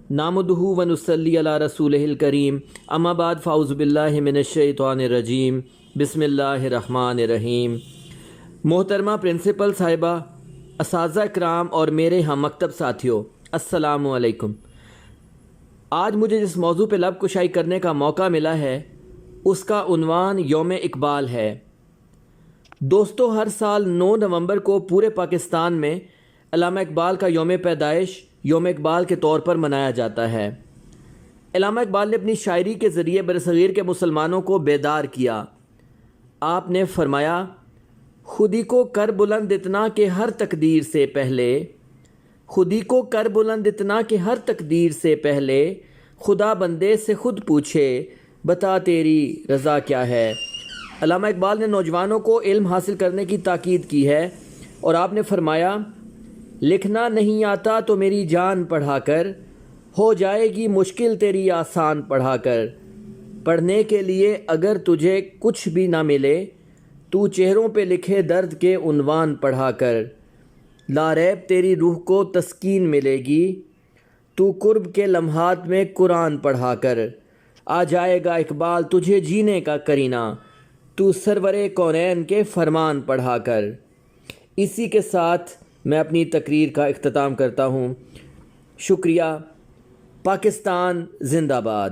نامدہ و نصلی علی رسولہ الکریم اما بعد فاعوذ باللہ من الشیطان الرجیم بسم اللہ الرحمن الرحیم۔ محترمہ پرنسپل صاحبہ، اساتذہ کرام اور میرے ہم مکتب ساتھیوں، السلام علیکم۔ آج مجھے جس موضوع پہ لب کشائی کرنے کا موقع ملا ہے اس کا عنوان یوم اقبال ہے۔ دوستو، ہر سال 9 نومبر کو پورے پاکستان میں علامہ اقبال کا یوم پیدائش یوم اقبال کے طور پر منایا جاتا ہے۔ علامہ اقبال نے اپنی شاعری کے ذریعے برصغیر کے مسلمانوں کو بیدار کیا۔ آپ نے فرمایا، خودی کو کر بلند اتنا کہ ہر تقدیر سے پہلے، خودی کو کر بلند اتنا کہ ہر تقدیر سے پہلے، خدا بندے سے خود پوچھے بتا تیری رضا کیا ہے۔ علامہ اقبال نے نوجوانوں کو علم حاصل کرنے کی تاکید کی ہے اور آپ نے فرمایا، لکھنا نہیں آتا تو میری جان پڑھا کر، ہو جائے گی مشکل تیری آسان پڑھا کر۔ پڑھنے کے لیے اگر تجھے کچھ بھی نہ ملے، تو چہروں پہ لکھے درد کے عنوان پڑھا کر۔ لا ریب تیری روح کو تسکین ملے گی، تو قرب کے لمحات میں قرآن پڑھا کر۔ آ جائے گا اقبال تجھے جینے کا کرینہ، تو سرور کونین کے فرمان پڑھا کر۔ اسی کے ساتھ میں اپنی تقریر کا اختتام کرتا ہوں۔ شکریہ۔ پاکستان زندہ باد۔